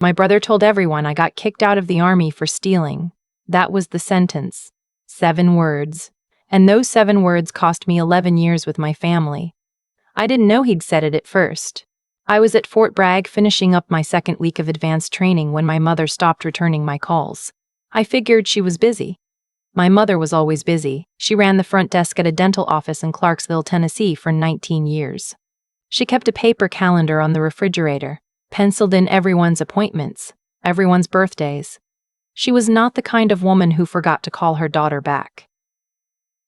My brother told everyone I got kicked out of the army for stealing. That was the sentence. 7 words. And those 7 words cost me 11 years with my family. I didn't know he'd said it at first. I was at Fort Bragg finishing up my 2nd week of advanced training when my mother stopped returning my calls. I figured she was busy. My mother was always busy. She ran the front desk at a dental office in Clarksville, Tennessee for 19 years. She kept a paper calendar on the refrigerator, penciled in everyone's appointments, everyone's birthdays. She was not the kind of woman who forgot to call her daughter back.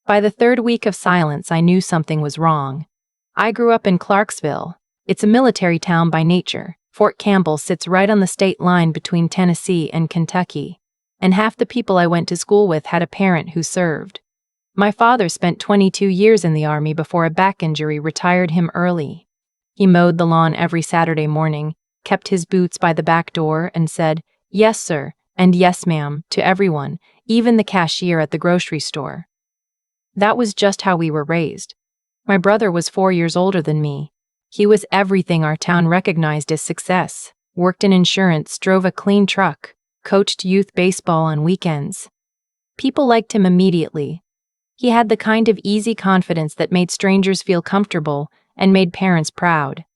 By the 3rd week of silence, I knew something was wrong. I grew up in Clarksville. It's a military town by nature. Fort Campbell sits right on the state line between Tennessee and Kentucky, and half the people I went to school with had a parent who served. My father spent 22 years in the Army before a back injury retired him early. He mowed the lawn every Saturday morning, kept his boots by the back door, and said, "Yes, sir," and "Yes, ma'am," to everyone, even the cashier at the grocery store. That was just how we were raised. My brother was 4 years older than me. He was everything our town recognized as success, worked in insurance, drove a clean truck, coached youth baseball on weekends. People liked him immediately. He had the kind of easy confidence that made strangers feel comfortable and made parents proud.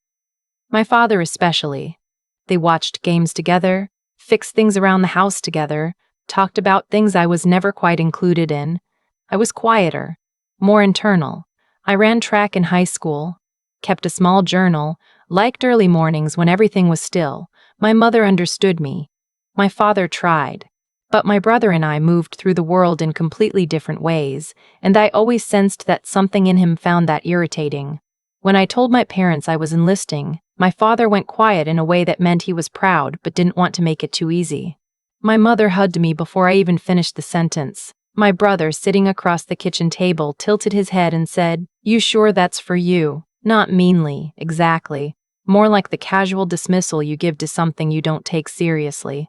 My father especially. They watched games together, fixed things around the house together, talked about things I was never quite included in. I was quieter, more internal. I ran track in high school, kept a small journal, liked early mornings when everything was still. My mother understood me. My father tried. But my brother and I moved through the world in completely different ways, and I always sensed that something in him found that irritating. When I told my parents I was enlisting, my father went quiet in a way that meant he was proud but didn't want to make it too easy. My mother hugged me before I even finished the sentence. My brother, sitting across the kitchen table, tilted his head and said, "You sure that's for you?" Not meanly, exactly. More like the casual dismissal you give to something you don't take seriously.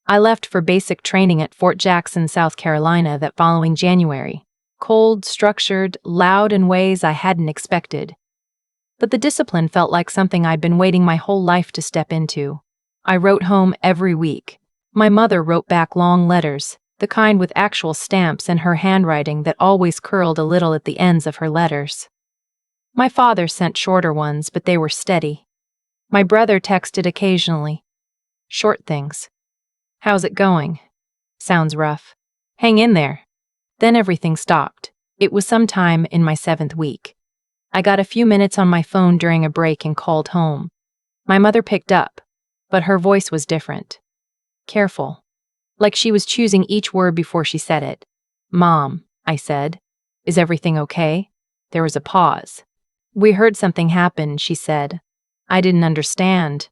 I left for basic training at Fort Jackson, South Carolina that following January. Cold, structured, loud in ways I hadn't expected. But the discipline felt like something I'd been waiting my whole life to step into. I wrote home every week. My mother wrote back long letters, the kind with actual stamps and her handwriting that always curled a little at the ends of her letters. My father sent shorter ones, but they were steady. My brother texted occasionally. Short things. "How's it going?" "Sounds rough." "Hang in there." Then everything stopped. It was sometime in my 7th week. I got a few minutes on my phone during a break and called home. My mother picked up, but her voice was different. Careful. Like she was choosing each word before she said it. "Mom," I said. "Is everything okay?" There was a pause. "We heard something happen," she said. I didn't understand.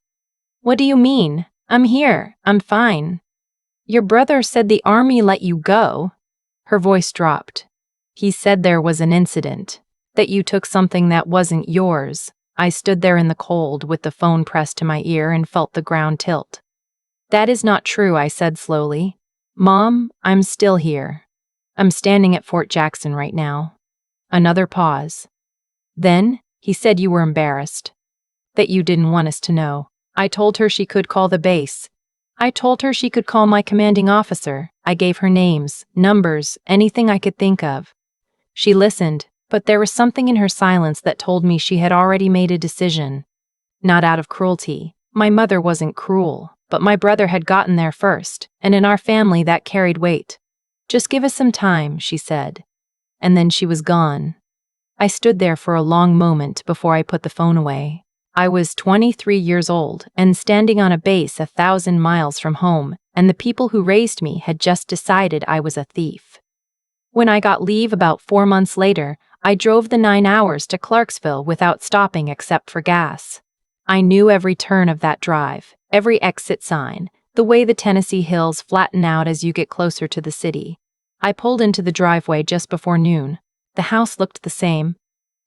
"What do you mean? I'm here. I'm fine." "Your brother said the Army let you go." Her voice dropped. "He said there was an incident, that you took something that wasn't yours." I stood there in the cold with the phone pressed to my ear and felt the ground tilt. "That is not true," I said slowly. "Mom, I'm still here. I'm standing at Fort Jackson right now." Another pause. "Then, he said you were embarrassed. That you didn't want us to know." I told her she could call the base. I told her she could call my commanding officer. I gave her names, numbers, anything I could think of. She listened, but there was something in her silence that told me she had already made a decision. Not out of cruelty. My mother wasn't cruel, but my brother had gotten there first, and in our family that carried weight. "Just give us some time," she said. And then she was gone. I stood there for a long moment before I put the phone away. I was 23 years old and standing on a base 1,000 miles from home, and the people who raised me had just decided I was a thief. When I got leave about 4 months later, I drove the 9 hours to Clarksville without stopping except for gas. I knew every turn of that drive, every exit sign, the way the Tennessee hills flatten out as you get closer to the city. I pulled into the driveway just before noon. The house looked the same.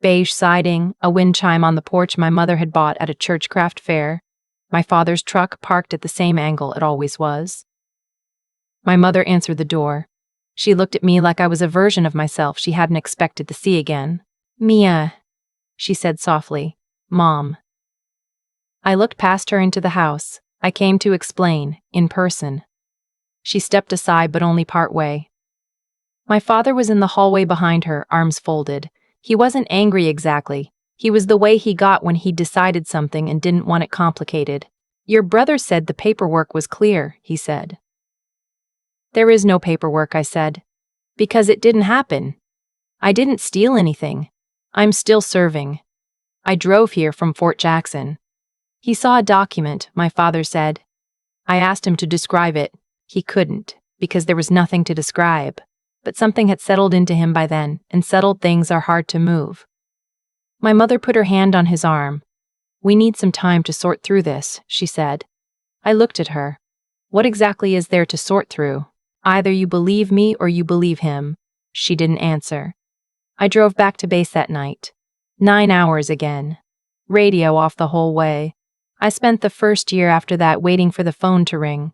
Beige siding, a wind chime on the porch my mother had bought at a churchcraft fair. My father's truck parked at the same angle it always was. My mother answered the door. She looked at me like I was a version of myself she hadn't expected to see again. "Mia," she said softly. "Mom." I looked past her into the house. I came to explain, in person. She stepped aside, but only part way. My father was in the hallway behind her, arms folded. He wasn't angry exactly. He was the way he got when he decided something and didn't want it complicated. Your brother said the paperwork was clear, he said. There is no paperwork, I said. Because it didn't happen. I didn't steal anything. I'm still serving. I drove here from Fort Jackson. He saw a document, my father said. I asked him to describe it. He couldn't, because there was nothing to describe. But something had settled into him by then, and settled things are hard to move. My mother put her hand on his arm. We need some time to sort through this, she said. I looked at her. What exactly is there to sort through? Either you believe me or you believe him. She didn't answer. I drove back to base that night. 9 hours again. Radio off the whole way. I spent the first year after that waiting for the phone to ring.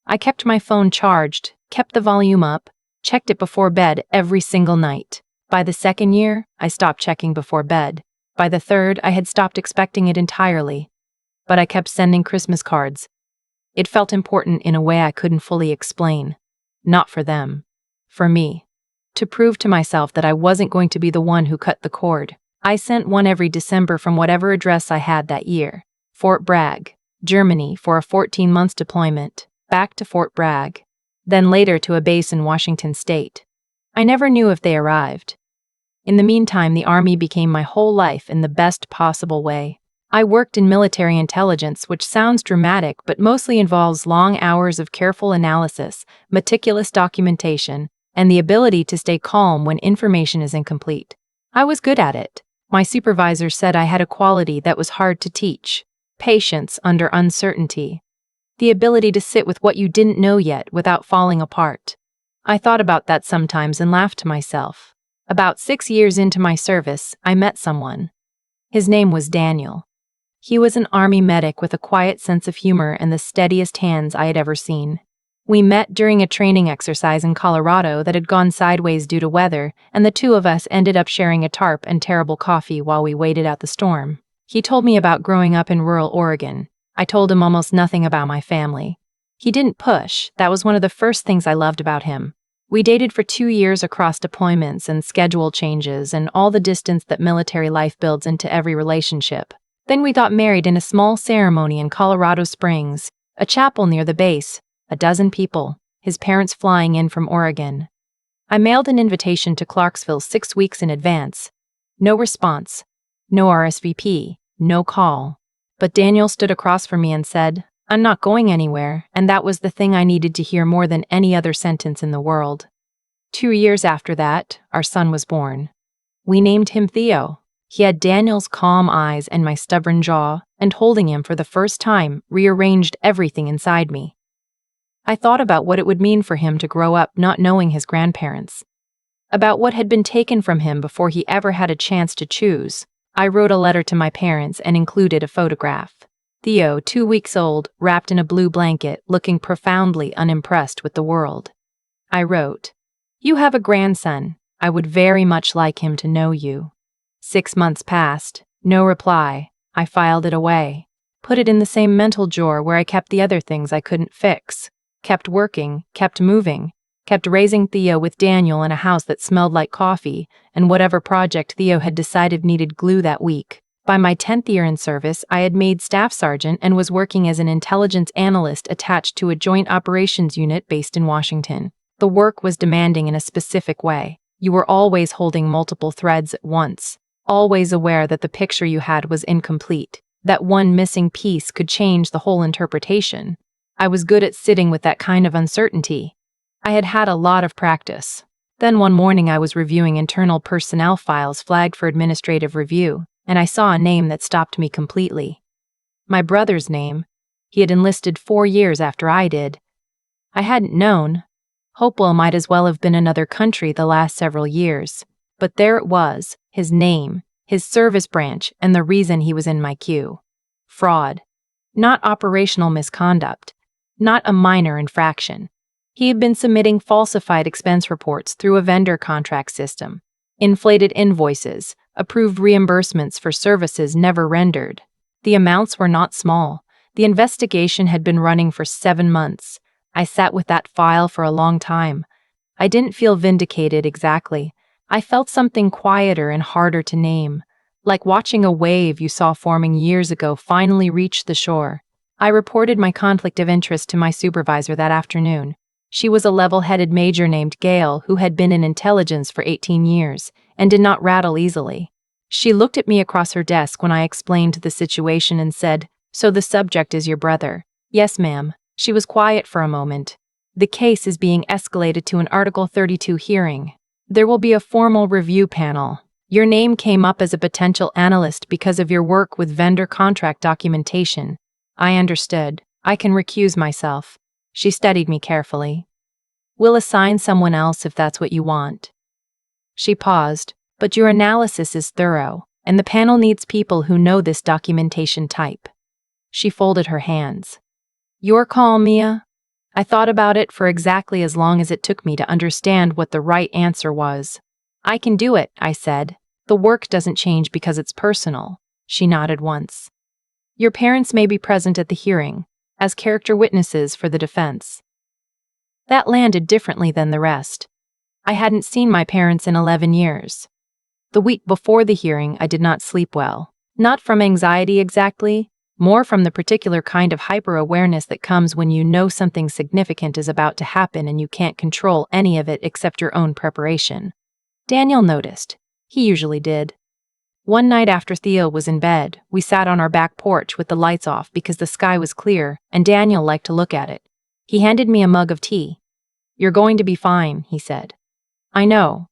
I kept my phone charged, kept the volume up, checked it before bed every single night. By the second year, I stopped checking before bed. By the third, I had stopped expecting it entirely. But I kept sending Christmas cards. It felt important in a way I couldn't fully explain. Not for them. For me. To prove to myself that I wasn't going to be the one who cut the cord. I sent one every December from whatever address I had that year. Fort Bragg, Germany, for a 14-month deployment. Back to Fort Bragg. Then later to a base in Washington State. I never knew if they arrived. In the meantime, the Army became my whole life in the best possible way. I worked in military intelligence, which sounds dramatic but mostly involves long hours of careful analysis, meticulous documentation, and the ability to stay calm when information is incomplete. I was good at it. My supervisor said I had a quality that was hard to teach: patience under uncertainty. The ability to sit with what you didn't know yet without falling apart. I thought about that sometimes and laughed to myself. About 6 years into my service, I met someone. His name was Daniel. He was an Army medic with a quiet sense of humor and the steadiest hands I had ever seen. We met during a training exercise in Colorado that had gone sideways due to weather, and the two of us ended up sharing a tarp and terrible coffee while we waited out the storm. He told me about growing up in rural Oregon. I told him almost nothing about my family. He didn't push. That was one of the first things I loved about him. We dated for 2 years across deployments and schedule changes and all the distance that military life builds into every relationship. Then we got married in a small ceremony in Colorado Springs, a chapel near the base, 12 people, his parents flying in from Oregon. I mailed an invitation to Clarksville 6 weeks in advance. No response. No RSVP. No call. But Daniel stood across from me and said, "I'm not going anywhere," and that was the thing I needed to hear more than any other sentence in the world. 2 years after that, our son was born. We named him Theo. He had Daniel's calm eyes and my stubborn jaw, and holding him for the first time rearranged everything inside me. I thought about what it would mean for him to grow up not knowing his grandparents. About what had been taken from him before he ever had a chance to choose. I wrote a letter to my parents and included a photograph. Theo, 2 weeks old, wrapped in a blue blanket, looking profoundly unimpressed with the world. I wrote, "You have a grandson. I would very much like him to know you." 6 months passed. No reply. I filed it away. Put it in the same mental drawer where I kept the other things I couldn't fix. Kept working, kept moving, kept raising Theo with Daniel in a house that smelled like coffee, and whatever project Theo had decided needed glue that week. By my 10th year in service, I had made staff sergeant and was working as an intelligence analyst attached to a joint operations unit based in Washington. The work was demanding in a specific way. You were always holding multiple threads at once, always aware that the picture you had was incomplete, that one missing piece could change the whole interpretation. I was good at sitting with that kind of uncertainty. I had had a lot of practice. Then one morning I was reviewing internal personnel files flagged for administrative review, and I saw a name that stopped me completely. My brother's name. He had enlisted 4 years after I did. I hadn't known. Hopewell might as well have been another country the last several years. But there it was, his name, his service branch, and the reason he was in my queue. Fraud. Not operational misconduct. Not a minor infraction. He had been submitting falsified expense reports through a vendor contract system, inflated invoices, approved reimbursements for services never rendered. The amounts were not small. The investigation had been running for 7 months. I sat with that file for a long time. I didn't feel vindicated exactly. I felt something quieter and harder to name, like watching a wave you saw forming years ago finally reach the shore. I reported my conflict of interest to my supervisor that afternoon. She was a level-headed major named Gail who had been in intelligence for 18 years and did not rattle easily. She looked at me across her desk when I explained the situation and said, "So the subject is your brother?" "Yes, ma'am." She was quiet for a moment. "The case is being escalated to an Article 32 hearing. There will be a formal review panel. Your name came up as a potential analyst because of your work with vendor contract documentation." I understood. I can recuse myself. She studied me carefully. "We'll assign someone else if that's what you want." She paused. "But your analysis is thorough, and the panel needs people who know this documentation type." She folded her hands. "Your call, Mia." I thought about it for exactly as long as it took me to understand what the right answer was. "I can do it," I said. "The work doesn't change because it's personal." She nodded once. "Your parents may be present at the hearing, as character witnesses for the defense." That landed differently than the rest. I hadn't seen my parents in 11 years. The week before the hearing, I did not sleep well. Not from anxiety exactly, more from the particular kind of hyper-awareness that comes when you know something significant is about to happen and you can't control any of it except your own preparation. Daniel noticed. He usually did. One night after Theo was in bed, we sat on our back porch with the lights off because the sky was clear and Daniel liked to look at it. He handed me a mug of tea. "You're going to be fine," he said. "I know."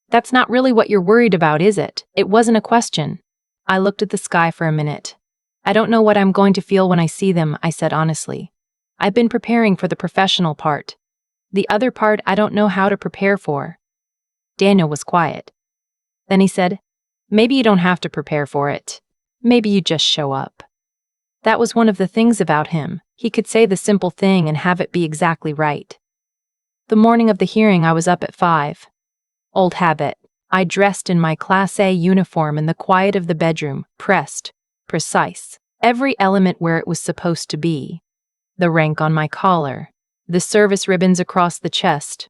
"That's not really what you're worried about, is it?" It wasn't a question. I looked at the sky for a minute. "I don't know what I'm going to feel when I see them," I said honestly. "I've been preparing for the professional part. The other part I don't know how to prepare for." Daniel was quiet. Then he said, "Maybe you don't have to prepare for it. Maybe you just show up." That was one of the things about him. He could say the simple thing and have it be exactly right. The morning of the hearing, I was up at 5. Old habit. I dressed in my Class A uniform in the quiet of the bedroom, pressed, precise, every element where it was supposed to be. The rank on my collar, the service ribbons across the chest.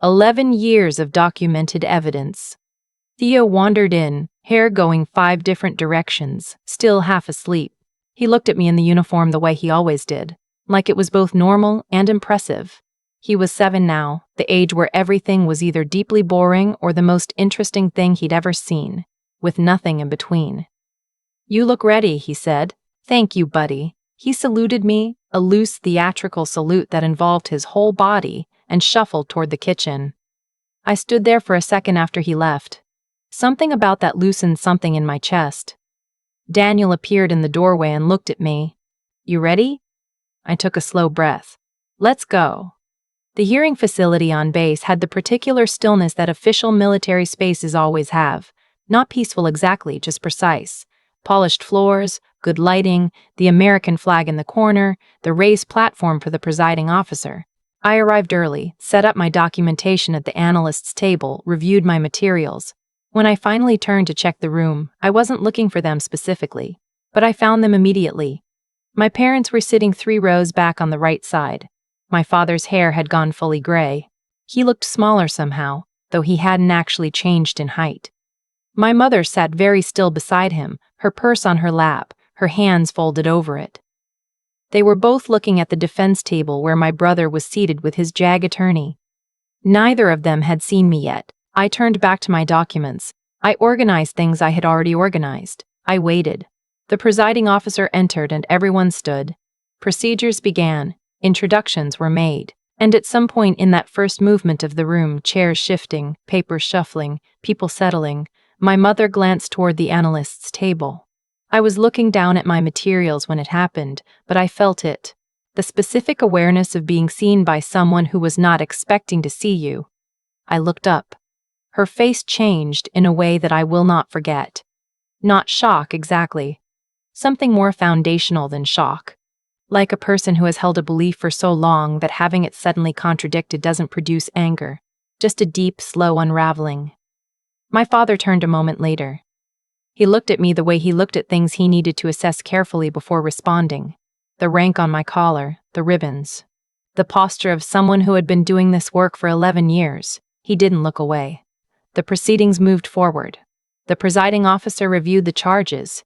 11 years of documented evidence. Theo wandered in, hair going 5 different directions, still half asleep. He looked at me in the uniform the way he always did, like it was both normal and impressive. He was 7 now, the age where everything was either deeply boring or the most interesting thing he'd ever seen, with nothing in between. "You look ready," he said. "Thank you, buddy." He saluted me, a loose theatrical salute that involved his whole body, and shuffled toward the kitchen. I stood there for a second after he left. Something about that loosened something in my chest. Daniel appeared in the doorway and looked at me. "You ready?" I took a slow breath. "Let's go." The hearing facility on base had the particular stillness that official military spaces always have. Not peaceful exactly, just precise. Polished floors, good lighting, the American flag in the corner, the raised platform for the presiding officer. I arrived early, set up my documentation at the analyst's table, reviewed my materials. When I finally turned to check the room, I wasn't looking for them specifically, but I found them immediately. My parents were sitting 3 rows back on the right side. My father's hair had gone fully gray. He looked smaller somehow, though he hadn't actually changed in height. My mother sat very still beside him, her purse on her lap, her hands folded over it. They were both looking at the defense table where my brother was seated with his JAG attorney. Neither of them had seen me yet. I turned back to my documents. I organized things I had already organized. I waited. The presiding officer entered and everyone stood. Procedures began. Introductions were made. And at some point in that first movement of the room, chairs shifting, papers shuffling, people settling, my mother glanced toward the analyst's table. I was looking down at my materials when it happened, but I felt it. The specific awareness of being seen by someone who was not expecting to see you. I looked up. Her face changed in a way that I will not forget. Not shock, exactly. Something more foundational than shock. Like a person who has held a belief for so long that having it suddenly contradicted doesn't produce anger. Just a deep, slow unraveling. My father turned a moment later. He looked at me the way he looked at things he needed to assess carefully before responding. the rank on my collar, the ribbons. The posture of someone who had been doing this work for 11 years. He didn't look away. The proceedings moved forward. The presiding officer reviewed the charges.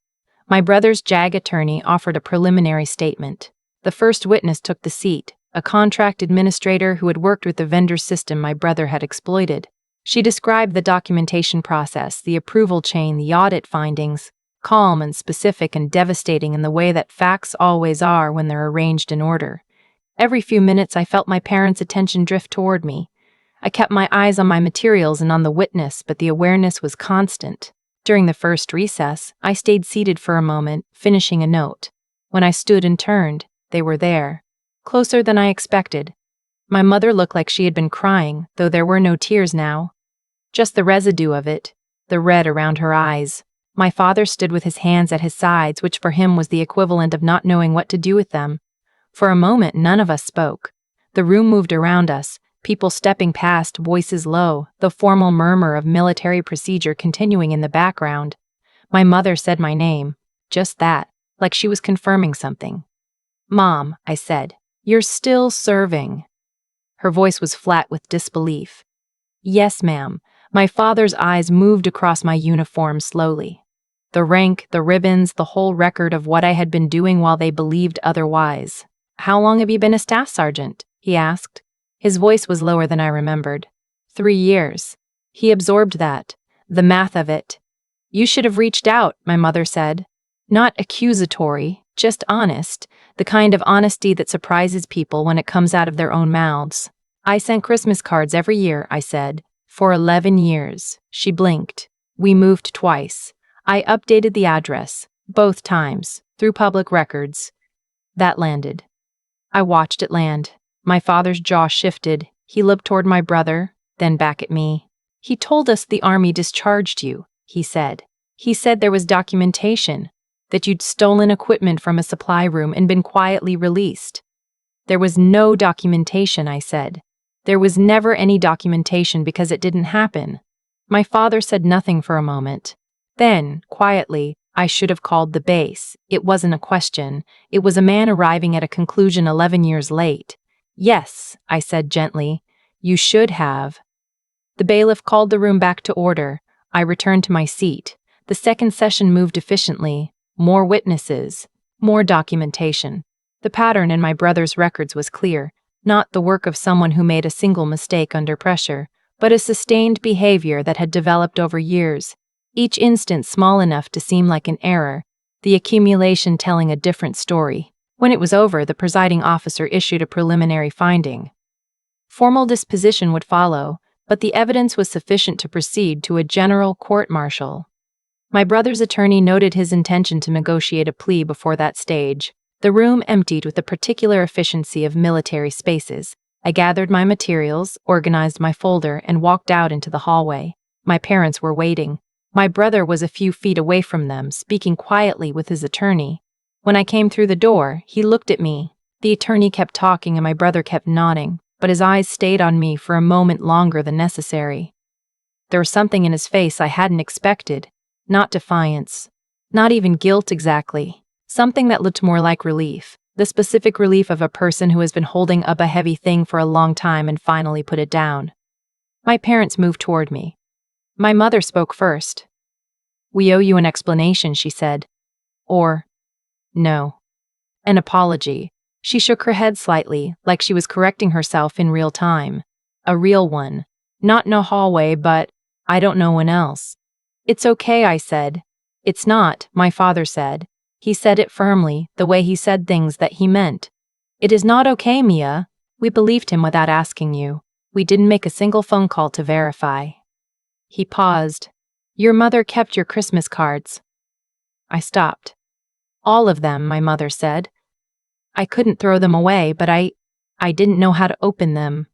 My brother's JAG attorney offered a preliminary statement. The first witness took the seat, a contract administrator who had worked with the vendor system my brother had exploited. She described the documentation process, the approval chain, the audit findings, calm and specific and devastating in the way that facts always are when they're arranged in order. Every few minutes I felt my parents' attention drift toward me. I kept my eyes on my materials and on the witness, but the awareness was constant. During the first recess, I stayed seated for a moment, finishing a note. When I stood and turned, they were there. Closer than I expected. My mother looked like she had been crying, though there were no tears now. Just the residue of it, the red around her eyes. My father stood with his hands at his sides, which for him was the equivalent of not knowing what to do with them. For a moment, none of us spoke. The room moved around us, people stepping past, voices low, the formal murmur of military procedure continuing in the background. My mother said my name, just that, like she was confirming something. "Mom," I said, "you're still serving." Her voice was flat with disbelief. "Yes, ma'am." My father's eyes moved across my uniform slowly. The rank, the ribbons, the whole record of what I had been doing while they believed otherwise. "How long have you been a staff sergeant?" he asked. His voice was lower than I remembered. 3 years. He absorbed that, the math of it. "You should have reached out," my mother said. Not accusatory, just honest, the kind of honesty that surprises people when it comes out of their own mouths. "I sent Christmas cards every year," I said. "For 11 years. She blinked. "We moved twice. I updated the address, both times, through public records." That landed. I watched it land. My father's jaw shifted. He looked toward my brother, then back at me. "He told us the Army discharged you," he said. "He said there was documentation, that you'd stolen equipment from a supply room and been quietly released." "There was no documentation," I said. "There was never any documentation because it didn't happen." My father said nothing for a moment. Then, quietly, "I should have called the base. It wasn't a question. It was a man arriving at a conclusion 11 years late." "Yes," I said gently. "You should have." The bailiff called the room back to order. I returned to my seat. The second session moved efficiently. More witnesses. More documentation. The pattern in my brother's records was clear. Not the work of someone who made a single mistake under pressure, but a sustained behavior that had developed over years. Each instance small enough to seem like an error, the accumulation telling a different story. When it was over, the presiding officer issued a preliminary finding. Formal disposition would follow, but the evidence was sufficient to proceed to a general court-martial. My brother's attorney noted his intention to negotiate a plea before that stage. The room emptied with the particular efficiency of military spaces. I gathered my materials, organized my folder, and walked out into the hallway. My parents were waiting. My brother was a few feet away from them, speaking quietly with his attorney. When I came through the door, he looked at me. The attorney kept talking and my brother kept nodding, but his eyes stayed on me for a moment longer than necessary. There was something in his face I hadn't expected. Not defiance. Not even guilt exactly. Something that looked more like relief. The specific relief of a person who has been holding up a heavy thing for a long time and finally put it down. My parents moved toward me. My mother spoke first. "We owe you an explanation," she said. Or, no. An apology. She shook her head slightly, like she was correcting herself in real time. A real one. Not in a hallway, but I don't know when else. "It's okay," I said. "It's not," my father said. He said it firmly, the way he said things that he meant. "It is not okay, Mia. We believed him without asking you. We didn't make a single phone call to verify." He paused. "Your mother kept your Christmas cards." I stopped. "All of them," my mother said. "I couldn't throw them away, but I didn't know how to open them."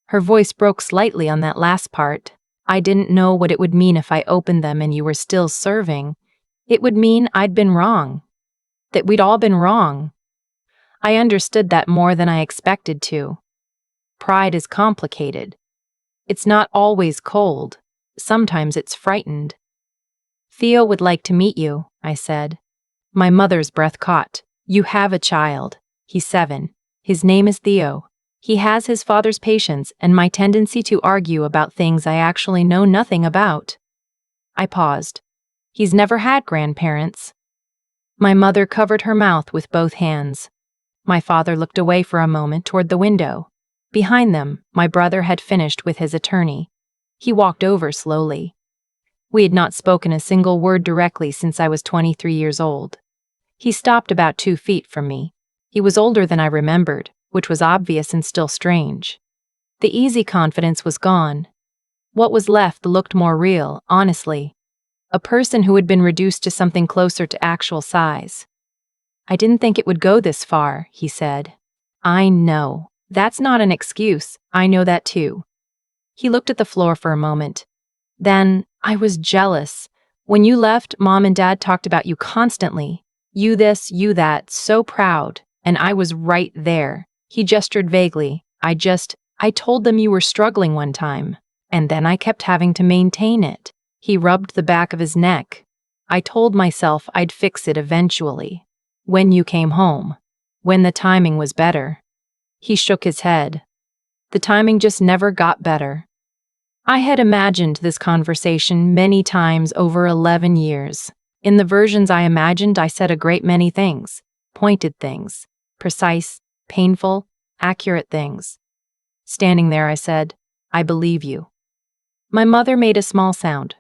Her voice broke slightly on that last part. "I didn't know what it would mean if I opened them and you were still serving. It would mean I'd been wrong. That we'd all been wrong." I understood that more than I expected to. Pride is complicated. It's not always cold. Sometimes it's frightened. "Theo would like to meet you," I said. My mother's breath caught. "You have a child. He's 7. His name is Theo. He has his father's patience and my tendency to argue about things I actually know nothing about. I paused. He's never had grandparents. My mother covered her mouth with both hands. My father looked away for a moment toward the window. Behind them, my brother had finished with his attorney. He walked over slowly. We had not spoken a single word directly since I was 23 years old. He stopped about 2 feet from me. He was older than I remembered, which was obvious and still strange. The easy confidence was gone. What was left looked more real, honestly. A person who had been reduced to something closer to actual size. I didn't think it would go this far, he said. I know. That's not an excuse. I know that too. He looked at the floor for a moment. Then, I was jealous. When you left, Mom and Dad talked about you constantly. You this, you that, so proud. And I was right there. He gestured vaguely. I told them you were struggling one time. And then I kept having to maintain it. He rubbed the back of his neck. I told myself I'd fix it eventually. When you came home. When the timing was better. He shook his head. The timing just never got better. I had imagined this conversation many times over 11 years. In the versions I imagined, I said a great many things. Pointed things. Precise, painful, accurate things. Standing there, I said, I believe you. My mother made a small sound.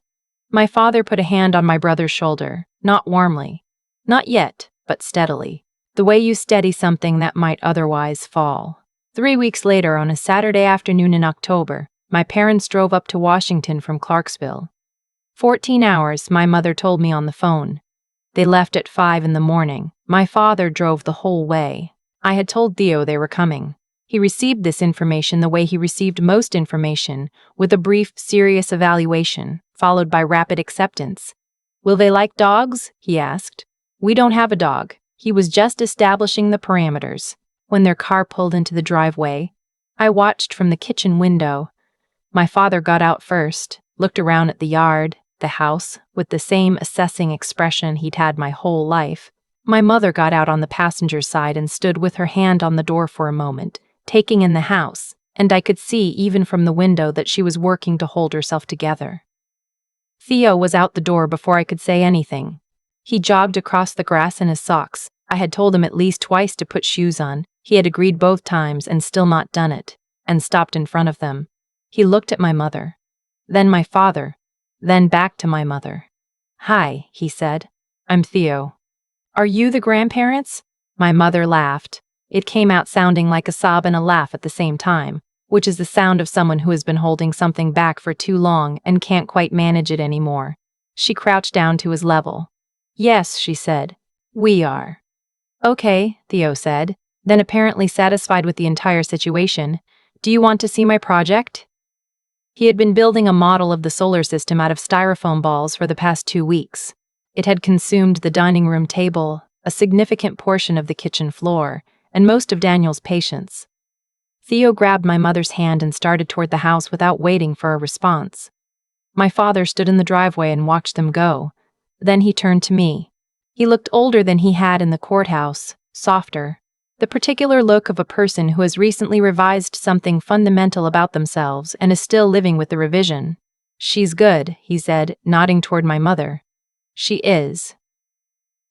My father put a hand on my brother's shoulder, not warmly. Not yet, but steadily. The way you steady something that might otherwise fall. 3 weeks later, on a Saturday afternoon in October, my parents drove up to Washington from Clarksville. 14 hours, my mother told me on the phone. They left at 5 in the morning. My father drove the whole way. I had told Theo they were coming. He received this information the way he received most information, with a brief, serious evaluation, followed by rapid acceptance. Will they like dogs? He asked. We don't have a dog. He was just establishing the parameters. When their car pulled into the driveway, I watched from the kitchen window. My father got out first, looked around at the yard, the house, with the same assessing expression he'd had my whole life. My mother got out on the passenger side and stood with her hand on the door for a moment, taking in the house, and I could see even from the window that she was working to hold herself together. Theo was out the door before I could say anything. He jogged across the grass in his socks. I had told him at least twice to put shoes on. He had agreed both times and still not done it, and stopped in front of them. He looked at my mother, then my father, then back to my mother. Hi, he said. I'm Theo. Are you the grandparents? My mother laughed. It came out sounding like a sob and a laugh at the same time, which is the sound of someone who has been holding something back for too long and can't quite manage it anymore. She crouched down to his level. Yes, she said. We are. Okay, Theo said, then apparently satisfied with the entire situation. Do you want to see my project? He had been building a model of the solar system out of styrofoam balls for the past 2 weeks. It had consumed the dining room table, a significant portion of the kitchen floor, and most of Daniel's patience. Theo grabbed my mother's hand and started toward the house without waiting for a response. My father stood in the driveway and watched them go. Then he turned to me. He looked older than he had in the courthouse, softer. The particular look of a person who has recently revised something fundamental about themselves and is still living with the revision. She's good, he said, nodding toward my mother. She is.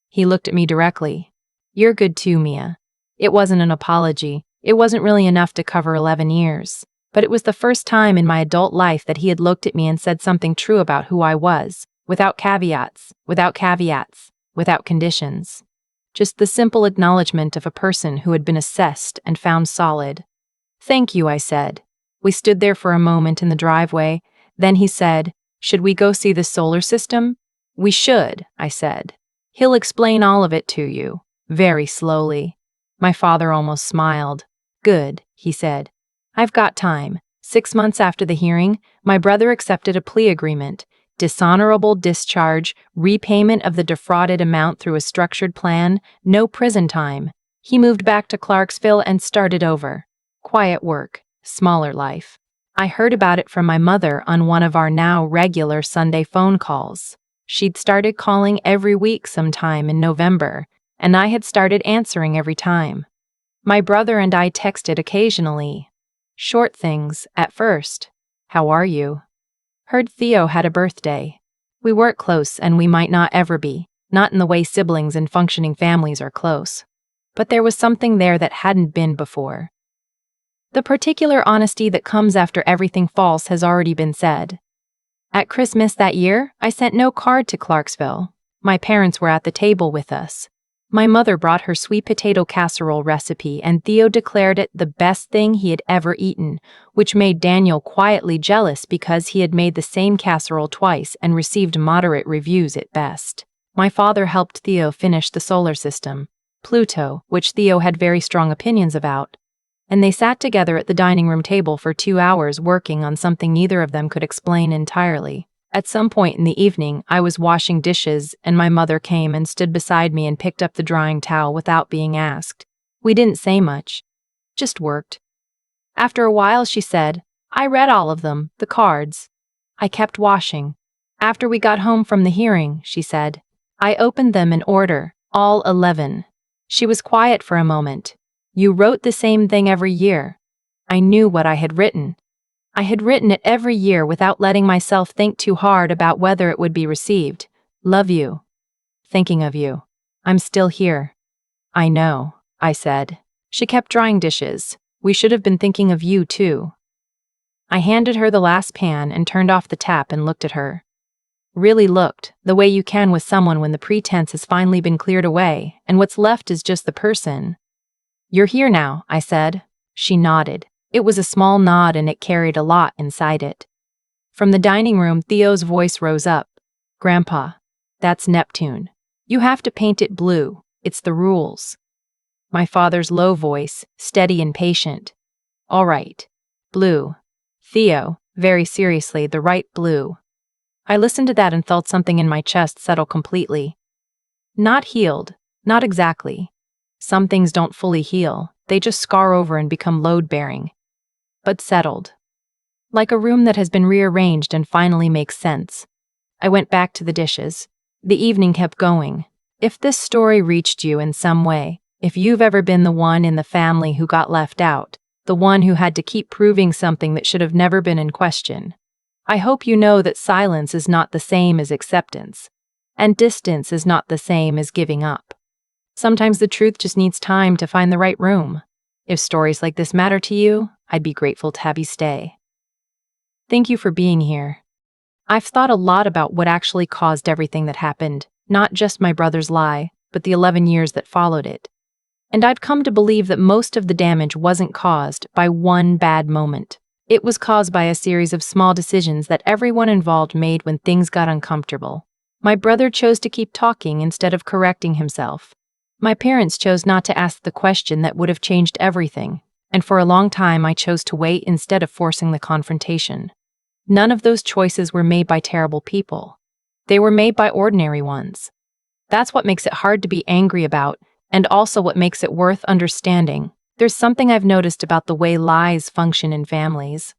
He looked at me directly. You're good too, Mia. It wasn't an apology. It wasn't really enough to cover 11 years. But it was the first time in my adult life that he had looked at me and said something true about who I was, without caveats, without conditions. Just the simple acknowledgement of a person who had been assessed and found solid. Thank you, I said. We stood there for a moment in the driveway. Then he said, should we go see the solar system? We should, I said. He'll explain all of it to you, very slowly. My father almost smiled. Good, he said. I've got time. 6 months after the hearing, my brother accepted a plea agreement. Dishonorable discharge, repayment of the defrauded amount through a structured plan, no prison time. He moved back to Clarksville and started over. Quiet work, smaller life. I heard about it from my mother on one of our now regular Sunday phone calls. She'd started calling every week sometime in November, and I had started answering every time. My brother and I texted occasionally. Short things, at first. How are you? Heard Theo had a birthday. We weren't close and we might not ever be, not in the way siblings and functioning families are close. But there was something there that hadn't been before. The particular honesty that comes after everything false has already been said. At Christmas that year, I sent no card to Clarksville. My parents were at the table with us. My mother brought her sweet potato casserole recipe and Theo declared it the best thing he had ever eaten, which made Daniel quietly jealous because he had made the same casserole twice and received moderate reviews at best. My father helped Theo finish the solar system, Pluto, which Theo had very strong opinions about, and they sat together at the dining room table for 2 hours working on something neither of them could explain entirely. At some point in the evening, I was washing dishes and my mother came and stood beside me and picked up the drying towel without being asked. We didn't say much, just worked. After a while she said, I read all of them, the cards. I kept washing. After we got home from the hearing, she said, I opened them in order, all 11. She was quiet for a moment. You wrote the same thing every year. I knew what I had written. I had written it every year without letting myself think too hard about whether it would be received. Love you. Thinking of you. I'm still here. I know, I said. She kept drying dishes. We should have been thinking of you too. I handed her the last pan and turned off the tap and looked at her. Really looked, the way you can with someone when the pretense has finally been cleared away and what's left is just the person. You're here now, I said. She nodded. It was a small nod and it carried a lot inside it. From the dining room, Theo's voice rose up. Grandpa, that's Neptune. You have to paint it blue. It's the rules. My father's low voice, steady and patient. All right. Blue. Theo, very seriously, the right blue. I listened to that and felt something in my chest settle completely. Not healed. Not exactly. Some things don't fully heal. They just scar over and become load-bearing. But settled. Like a room that has been rearranged and finally makes sense. I went back to the dishes. The evening kept going. If this story reached you in some way, if you've ever been the one in the family who got left out, the one who had to keep proving something that should have never been in question, I hope you know that silence is not the same as acceptance, and distance is not the same as giving up. Sometimes the truth just needs time to find the right room. If stories like this matter to you, I'd be grateful to have you stay. Thank you for being here. I've thought a lot about what actually caused everything that happened, not just my brother's lie, but the 11 years that followed it. And I'd come to believe that most of the damage wasn't caused by one bad moment. It was caused by a series of small decisions that everyone involved made when things got uncomfortable. My brother chose to keep talking instead of correcting himself. My parents chose not to ask the question that would have changed everything, and for a long time I chose to wait instead of forcing the confrontation. None of those choices were made by terrible people. They were made by ordinary ones. That's what makes it hard to be angry about, and also what makes it worth understanding. There's something I've noticed about the way lies function in families.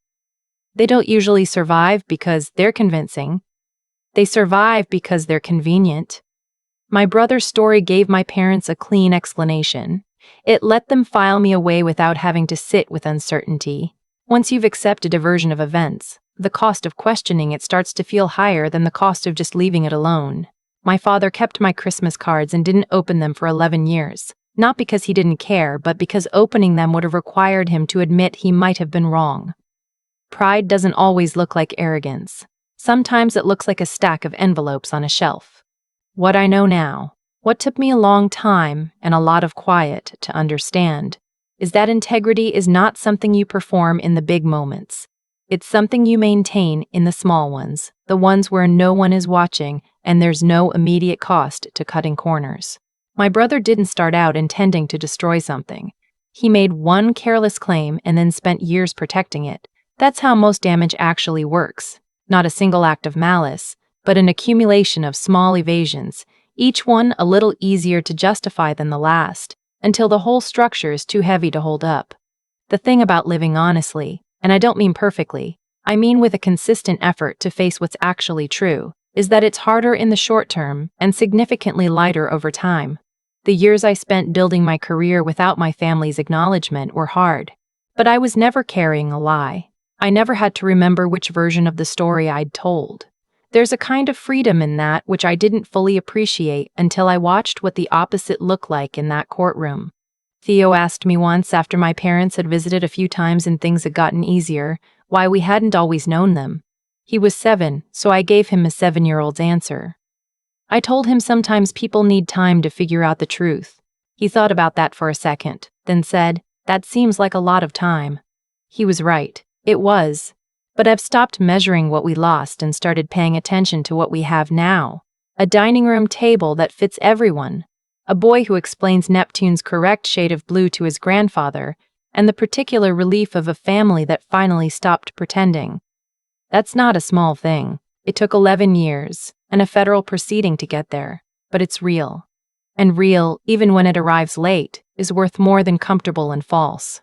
They don't usually survive because they're convincing. They survive because they're convenient. My brother's story gave my parents a clean explanation. It let them file me away without having to sit with uncertainty. Once you've accepted a version of events, the cost of questioning it starts to feel higher than the cost of just leaving it alone. My father kept my Christmas cards and didn't open them for 11 years. Not because he didn't care, but because opening them would have required him to admit he might have been wrong. Pride doesn't always look like arrogance. Sometimes it looks like a stack of envelopes on a shelf. What I know now, what took me a long time and a lot of quiet to understand, is that integrity is not something you perform in the big moments. It's something you maintain in the small ones, the ones where no one is watching and there's no immediate cost to cutting corners. My brother didn't start out intending to destroy something. He made one careless claim and then spent years protecting it. That's how most damage actually works. Not a single act of malice, but an accumulation of small evasions, each one a little easier to justify than the last, until the whole structure is too heavy to hold up. The thing about living honestly, and I don't mean perfectly, I mean with a consistent effort to face what's actually true, is that it's harder in the short term and significantly lighter over time. The years I spent building my career without my family's acknowledgement were hard. But I was never carrying a lie. I never had to remember which version of the story I'd told. There's a kind of freedom in that which I didn't fully appreciate until I watched what the opposite looked like in that courtroom. Theo asked me once, after my parents had visited a few times and things had gotten easier, why we hadn't always known them. He was 7, so I gave him a 7-year-old's answer. I told him sometimes people need time to figure out the truth. He thought about that for a second, then said, "That seems like a lot of time." He was right. It was. But I've stopped measuring what we lost and started paying attention to what we have now. A dining room table that fits everyone. A boy who explains Neptune's correct shade of blue to his grandfather, and the particular relief of a family that finally stopped pretending. That's not a small thing. It took 11 years, and a federal proceeding to get there. But it's real. And real, even when it arrives late, is worth more than comfortable and false.